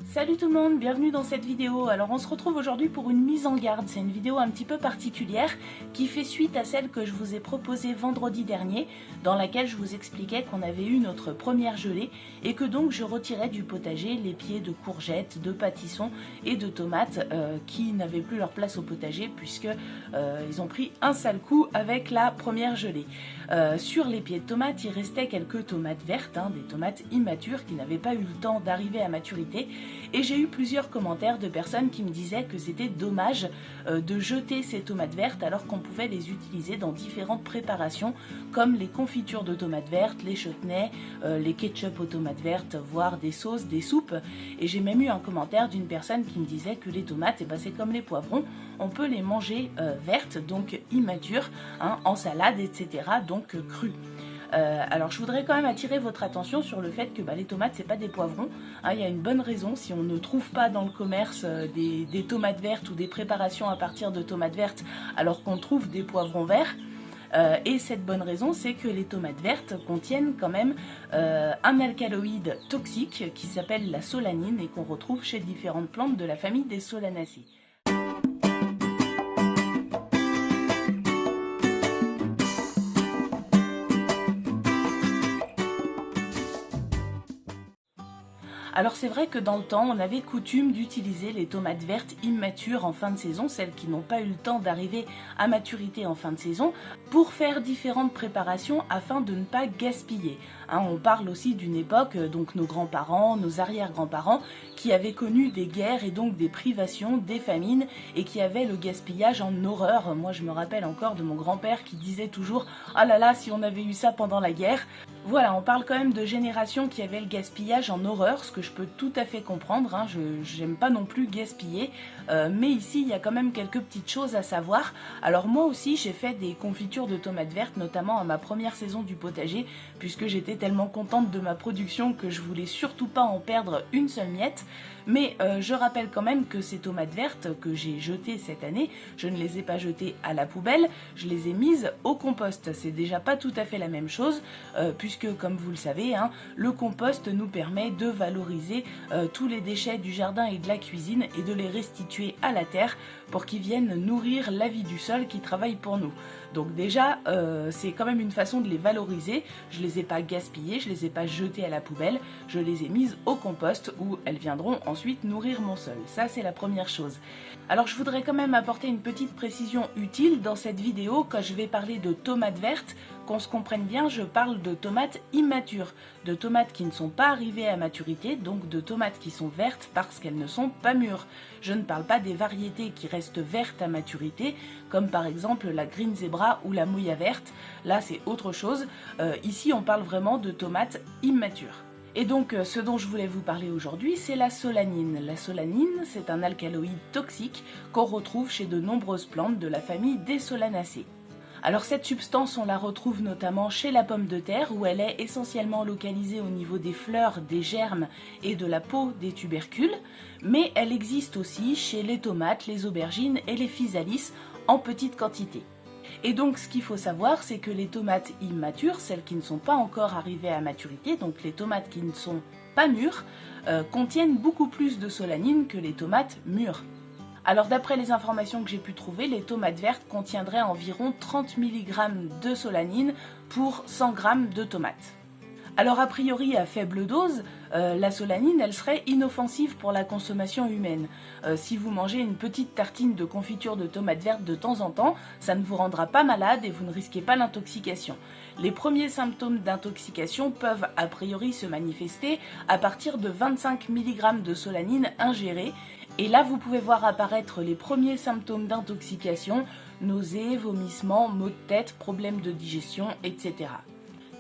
Salut tout le monde, bienvenue dans cette vidéo. Alors on se retrouve aujourd'hui pour une mise en garde. C'est une vidéo un petit peu particulière qui fait suite à celle que je vous ai proposée vendredi dernier, dans laquelle je vous expliquais qu'on avait eu notre première gelée et que donc je retirais du potager les pieds de courgettes, de pâtissons et de tomates qui n'avaient plus leur place au potager puisque ils ont pris un sale coup avec la première gelée. Sur les pieds de tomates, il restait quelques tomates vertes, des tomates immatures qui n'avaient pas eu le temps d'arriver à maturité. Et j'ai eu plusieurs commentaires de personnes qui me disaient que c'était dommage de jeter ces tomates vertes alors qu'on pouvait les utiliser dans différentes préparations comme les confitures de tomates vertes, les chutneys, les ketchup aux tomates vertes, voire des sauces, des soupes. Et j'ai même eu un commentaire d'une personne qui me disait que les tomates, c'est comme les poivrons, on peut les manger vertes, donc immatures, en salade, etc., donc crues. Alors je voudrais quand même attirer votre attention sur le fait que les tomates c'est pas des poivrons, il y a une bonne raison si on ne trouve pas dans le commerce des tomates vertes ou des préparations à partir de tomates vertes alors qu'on trouve des poivrons verts. Et cette bonne raison, c'est que les tomates vertes contiennent quand même un alcaloïde toxique qui s'appelle la solanine et qu'on retrouve chez différentes plantes de la famille des Solanacées. Alors c'est vrai que dans le temps, on avait coutume d'utiliser les tomates vertes immatures en fin de saison, celles qui n'ont pas eu le temps d'arriver à maturité en fin de saison, pour faire différentes préparations afin de ne pas gaspiller. On parle aussi d'une époque, donc nos grands-parents, nos arrière-grands-parents, qui avaient connu des guerres et donc des privations, des famines, et qui avaient le gaspillage en horreur. Moi je me rappelle encore de mon grand-père qui disait toujours « Ah là là, si on avait eu ça pendant la guerre !» Voilà, on parle quand même de générations qui avaient le gaspillage en horreur, ce que je peux tout à fait comprendre, je n'aime pas non plus gaspiller, mais ici il y a quand même quelques petites choses à savoir. Alors moi aussi j'ai fait des confitures de tomates vertes, notamment à ma première saison du potager, puisque j'étais tellement contente de ma production que je voulais surtout pas en perdre une seule miette. Mais je rappelle quand même que ces tomates vertes que j'ai jetées cette année, je ne les ai pas jetées à la poubelle, je les ai mises au compost. C'est déjà pas tout à fait la même chose, puisque comme vous le savez, le compost nous permet de valoriser tous les déchets du jardin et de la cuisine et de les restituer à la terre pour qu'ils viennent nourrir la vie du sol qui travaille pour nous. Donc déjà, c'est quand même une façon de les valoriser. Je les ai pas gaspillées, je les ai pas jetées à la poubelle, je les ai mises au compost où elles viendront ensuite nourrir mon sol. Ça, c'est la première chose. Alors je voudrais quand même apporter une petite précision utile dans cette vidéo. Quand je vais parler de tomates vertes, qu'on se comprenne bien, je parle de tomates immatures, de tomates qui ne sont pas arrivées à maturité, donc de tomates qui sont vertes parce qu'elles ne sont pas mûres. Je ne parle pas des variétés qui restent vertes à maturité, comme par exemple la Green Zebra ou la Mouilla verte. Là, c'est autre chose. Ici, on parle vraiment de tomates immatures. Et donc, ce dont je voulais vous parler aujourd'hui, c'est la solanine. La solanine, c'est un alcaloïde toxique qu'on retrouve chez de nombreuses plantes de la famille des Solanacées. Alors cette substance, on la retrouve notamment chez la pomme de terre où elle est essentiellement localisée au niveau des fleurs, des germes et de la peau des tubercules, mais elle existe aussi chez les tomates, les aubergines et les physalis en petite quantité. Et donc ce qu'il faut savoir, c'est que les tomates immatures, celles qui ne sont pas encore arrivées à maturité, donc les tomates qui ne sont pas mûres, contiennent beaucoup plus de solanine que les tomates mûres. Alors d'après les informations que j'ai pu trouver, les tomates vertes contiendraient environ 30 mg de solanine pour 100 g de tomates. Alors a priori à faible dose, la solanine elle serait inoffensive pour la consommation humaine. Si vous mangez une petite tartine de confiture de tomates vertes de temps en temps, ça ne vous rendra pas malade et vous ne risquez pas l'intoxication. Les premiers symptômes d'intoxication peuvent a priori se manifester à partir de 25 mg de solanine ingérée. Et là, vous pouvez voir apparaître les premiers symptômes d'intoxication, nausées, vomissements, maux de tête, problèmes de digestion, etc.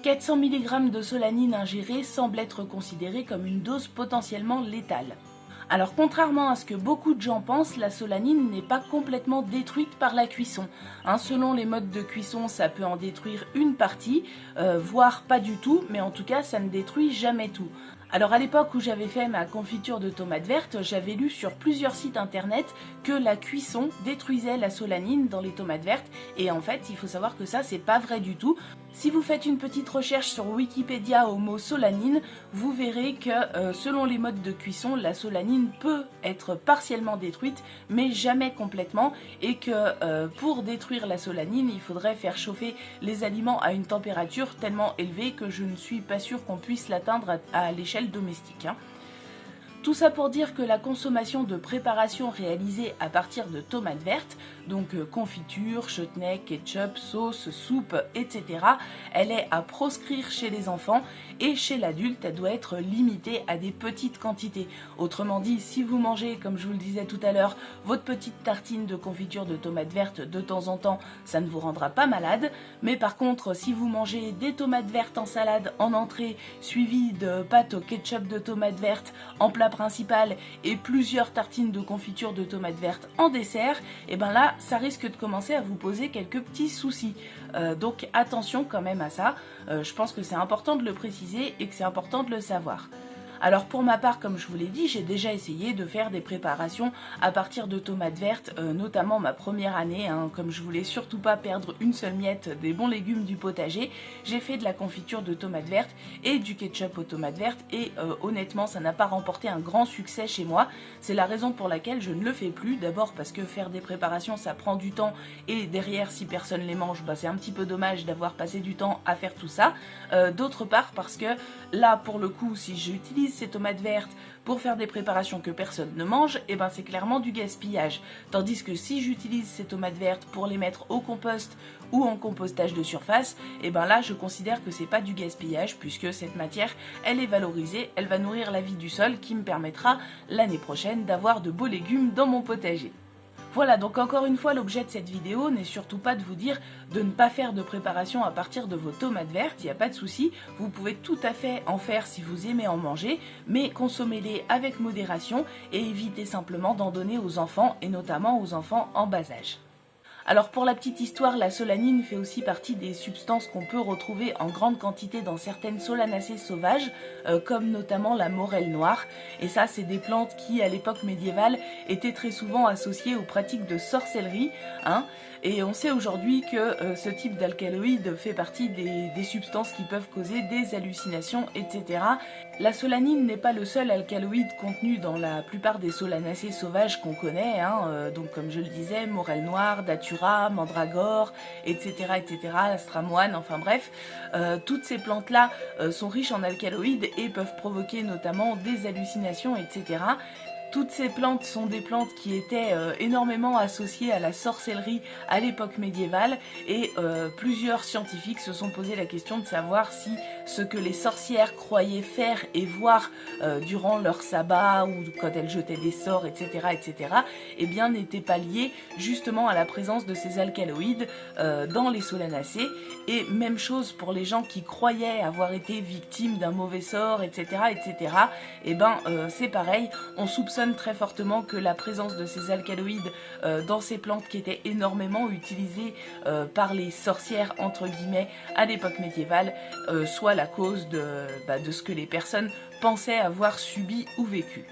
400 mg de solanine ingérée semble être considérée comme une dose potentiellement létale. Alors contrairement à ce que beaucoup de gens pensent, la solanine n'est pas complètement détruite par la cuisson. Selon les modes de cuisson, ça peut en détruire une partie, voire pas du tout, mais en tout cas ça ne détruit jamais tout. Alors à l'époque où j'avais fait ma confiture de tomates vertes, j'avais lu sur plusieurs sites internet que la cuisson détruisait la solanine dans les tomates vertes et en fait il faut savoir que ça c'est pas vrai du tout. Si vous faites une petite recherche sur Wikipédia au mot solanine, vous verrez que selon les modes de cuisson, la solanine peut être partiellement détruite mais jamais complètement et que pour détruire la solanine il faudrait faire chauffer les aliments à une température tellement élevée que je ne suis pas sûre qu'on puisse l'atteindre à l'échelle domestique. Tout ça pour dire que la consommation de préparations réalisées à partir de tomates vertes, donc confiture, chutney, ketchup, sauce, soupe, etc., elle est à proscrire chez les enfants et chez l'adulte, elle doit être limitée à des petites quantités. Autrement dit, si vous mangez, comme je vous le disais tout à l'heure, votre petite tartine de confiture de tomates vertes de temps en temps, ça ne vous rendra pas malade. Mais par contre, si vous mangez des tomates vertes en salade en entrée, suivies de pâtes au ketchup de tomates vertes en plat principal et plusieurs tartines de confiture de tomates vertes en dessert, et ben là ça risque de commencer à vous poser quelques petits soucis. Donc attention quand même à ça, je pense que c'est important de le préciser et que c'est important de le savoir. Alors pour ma part, comme je vous l'ai dit, j'ai déjà essayé de faire des préparations à partir de tomates vertes, notamment ma première année, comme je voulais surtout pas perdre une seule miette des bons légumes du potager, j'ai fait de la confiture de tomates vertes et du ketchup aux tomates vertes et honnêtement ça n'a pas remporté un grand succès chez moi. C'est la raison pour laquelle je ne le fais plus, d'abord parce que faire des préparations ça prend du temps et derrière si personne les mange, bah, c'est un petit peu dommage d'avoir passé du temps à faire tout ça. D'autre part parce que là pour le coup si j'utilise ces tomates vertes pour faire des préparations que personne ne mange, et ben c'est clairement du gaspillage. Tandis que si j'utilise ces tomates vertes pour les mettre au compost ou en compostage de surface, et ben là je considère que c'est pas du gaspillage puisque cette matière elle est valorisée, elle va nourrir la vie du sol qui me permettra l'année prochaine d'avoir de beaux légumes dans mon potager. Voilà, donc encore une fois, l'objet de cette vidéo n'est surtout pas de vous dire de ne pas faire de préparation à partir de vos tomates vertes, il n'y a pas de souci, vous pouvez tout à fait en faire si vous aimez en manger, mais consommez-les avec modération et évitez simplement d'en donner aux enfants, et notamment aux enfants en bas âge. Alors pour la petite histoire, la solanine fait aussi partie des substances qu'on peut retrouver en grande quantité dans certaines solanacées sauvages, comme notamment la morelle noire. Et ça, c'est des plantes qui, à l'époque médiévale, étaient très souvent associées aux pratiques de sorcellerie. Et on sait aujourd'hui que ce type d'alcaloïde fait partie des substances qui peuvent causer des hallucinations, etc. La solanine n'est pas le seul alcaloïde contenu dans la plupart des solanacées sauvages qu'on connaît, donc comme je le disais, morelle noire, datura, mandragore, etc., astramoine, enfin bref, toutes ces plantes-là sont riches en alcaloïdes et peuvent provoquer notamment des hallucinations, etc. Toutes ces plantes sont des plantes qui étaient énormément associées à la sorcellerie à l'époque médiévale et plusieurs scientifiques se sont posé la question de savoir si ce que les sorcières croyaient faire et voir durant leur sabbat ou quand elles jetaient des sorts, etc., eh bien n'était pas lié justement à la présence de ces alcaloïdes dans les solanacées. Et même chose pour les gens qui croyaient avoir été victimes d'un mauvais sort, etc., eh ben c'est pareil, on soupçonne très fortement que la présence de ces alcaloïdes dans ces plantes qui étaient énormément utilisées par les sorcières entre guillemets à l'époque médiévale soit la cause de ce que les personnes pensaient avoir subi ou vécu.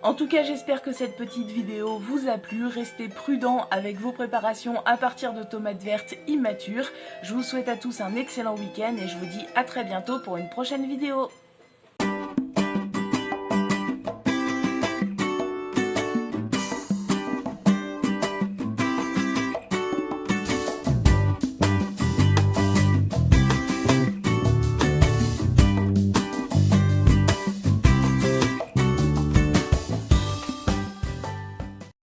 En tout cas, j'espère que cette petite vidéo vous a plu. Restez prudents avec vos préparations à partir de tomates vertes immatures. Je vous souhaite à tous un excellent week-end et je vous dis à très bientôt pour une prochaine vidéo.